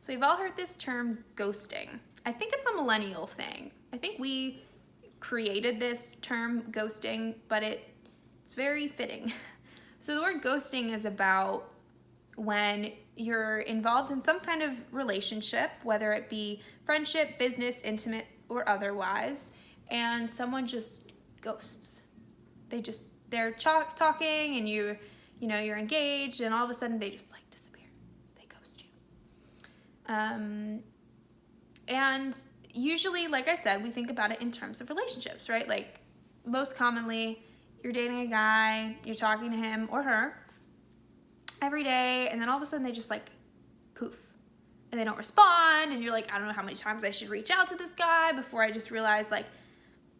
So you've all heard this term ghosting. I think it's a millennial thing. I think we created this term ghosting, but it's very fitting. So the word ghosting is about when you're involved in some kind of relationship, whether it be friendship, business, intimate, or otherwise, and someone just ghosts. They're talking and you're engaged, and all of a sudden they just like disappear. They ghost you. And usually, like I said, we think about it in terms of relationships, right? Like most commonly, you're dating a guy, you're talking to him or her every day, and then all of a sudden they just like poof, and they don't respond, and you're like, I don't know how many times I should reach out to this guy before I just realize like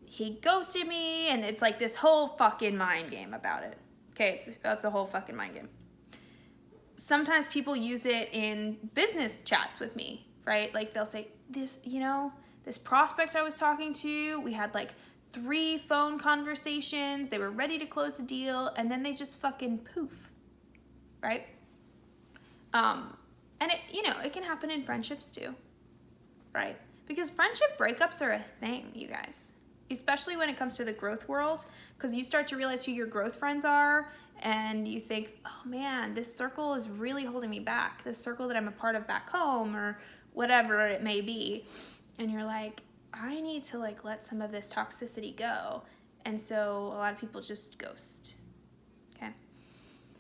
he ghosted me, and it's like this whole fucking mind game about it. Okay, that's a whole fucking mind game. Sometimes people use it in business chats with me, right? Like they'll say, this prospect I was talking to, we had like 3 phone conversations, they were ready to close the deal, and then they just fucking poof, right? And it can happen in friendships too, right? Because friendship breakups are a thing, you guys. Especially when it comes to the growth world, because you start to realize who your growth friends are, and you think, oh man, this circle is really holding me back, this circle that I'm a part of back home, or whatever it may be, and you're like, I need to like let some of this toxicity go, and so a lot of people just ghost. Okay,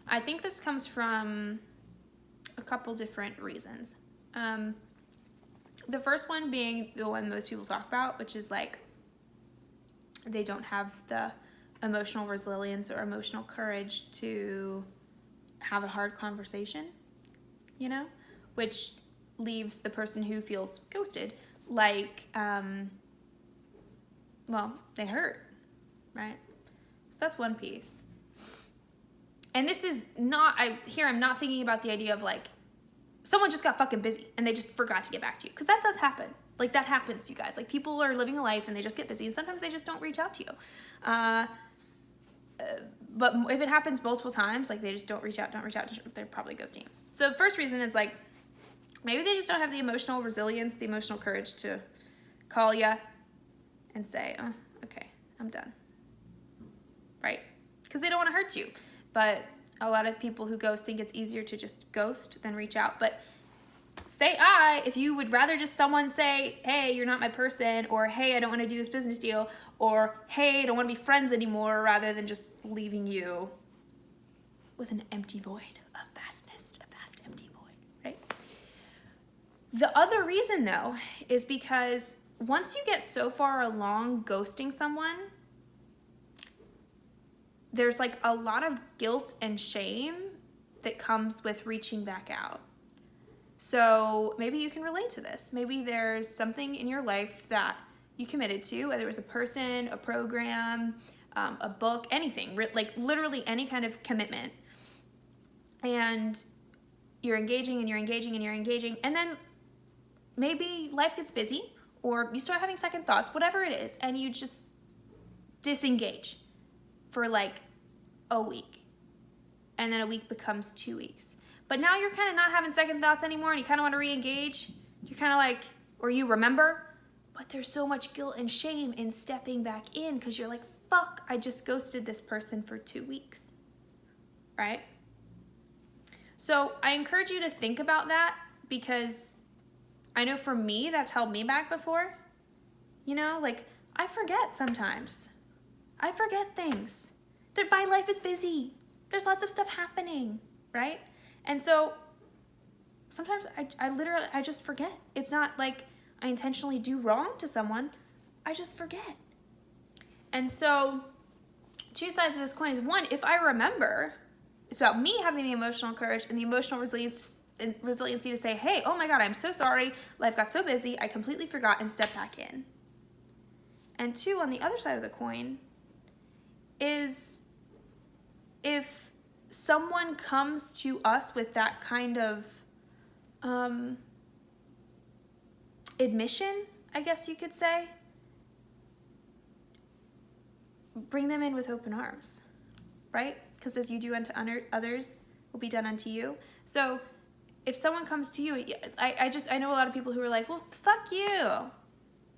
I think this comes from a couple different reasons. The first one being the one most people talk about, which is like they don't have the emotional resilience or emotional courage to have a hard conversation, which leaves the person who feels ghosted like, they hurt, right? So that's one piece. And this is not, I'm not thinking about the idea of like, someone just got fucking busy and they just forgot to get back to you. Because that does happen. Like that happens to you guys. Like people are living a life and they just get busy, and sometimes they just don't reach out to you. But if it happens multiple times, like they just don't reach out, they're probably ghosting you. So the first reason is like, maybe they just don't have the emotional resilience, the emotional courage to call you and say, oh, okay, I'm done. Right? Because they don't want to hurt you. But a lot of people who ghost think it's easier to just ghost than reach out. But say if you would rather just someone say, hey, you're not my person, or hey, I don't want to do this business deal, or hey, I don't want to be friends anymore, rather than just leaving you with an empty void, a vast empty void, right? The other reason, though, is because once you get so far along ghosting someone, there's like a lot of guilt and shame that comes with reaching back out. So maybe you can relate to this. Maybe there's something in your life that you committed to, whether it was a person, a program, a book, anything, like literally any kind of commitment. And you're engaging, and then maybe life gets busy, or you start having second thoughts, whatever it is, and you just disengage for like a week. And then a week becomes 2 weeks. But now you're kind of not having second thoughts anymore, and you kind of want to re-engage. You're kind of like, or you remember, but there's so much guilt and shame in stepping back in because you're like, fuck, I just ghosted this person for 2 weeks, right? So I encourage you to think about that, because I know for me, that's held me back before. Like I forget sometimes. I forget things. That my life is busy. There's lots of stuff happening, right? And so sometimes I just forget. It's not like I intentionally do wrong to someone. I just forget. And so 2 sides of this coin is, one, if I remember, it's about me having the emotional courage and the emotional resiliency to say, hey, oh my God, I'm so sorry. Life got so busy. I completely forgot, and step back in. And 2, on the other side of the coin is if someone comes to us with that kind of admission, I guess you could say, bring them in with open arms, right? Because as you do unto others will be done unto you. So if someone comes to you, I know a lot of people who are like, well, fuck you.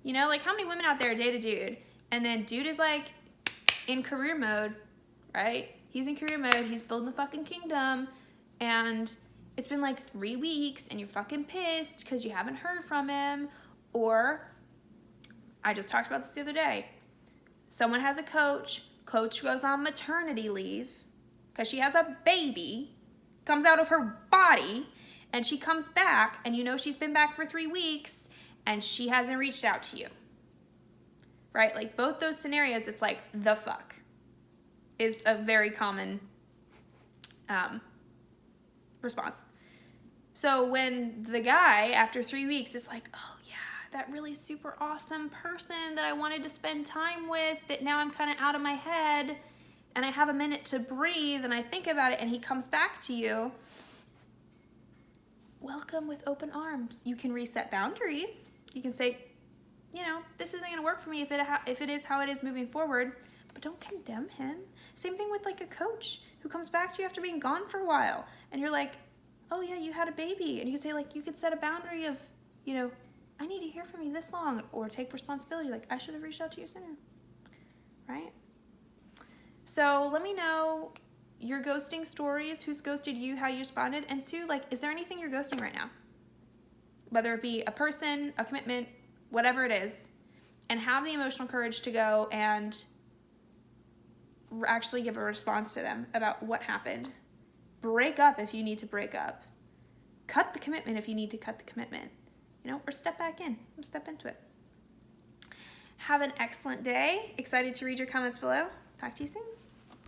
You know, like how many women out there date a dude and then dude is like in career mode, right? He's in career mode, he's building the fucking kingdom, and it's been like 3 weeks and you're fucking pissed because you haven't heard from him. Or I just talked about this the other day. Someone has a coach goes on maternity leave because she has a baby, comes out of her body, and she comes back, and you know she's been back for 3 weeks and she hasn't reached out to you, right? Like both those scenarios, it's like the fuck is a very common response. So when the guy after 3 weeks is like, oh yeah, that really super awesome person that I wanted to spend time with, that now I'm kind of out of my head and I have a minute to breathe and I think about it, and he comes back to you, welcome with open arms. You can reset boundaries. You can say, you know, this isn't going to work for me if it is how it is moving forward, but don't condemn him. Same thing with like a coach who comes back to you after being gone for a while and you're like, oh yeah, you had a baby. And you can say like, you could set a boundary of, you know, I need to hear from you this long, or take responsibility. Like, I should have reached out to you sooner, right? So let me know your ghosting stories, who's ghosted you, how you responded, and 2, like, is there anything you're ghosting right now? Whether it be a person, a commitment, whatever it is, and have the emotional courage to go and actually give a response to them about what happened. Break up if you need to break up. Cut the commitment if you need to cut the commitment. You know, or step back in, or step into it. Have an excellent day. Excited to read your comments below. Talk to you soon.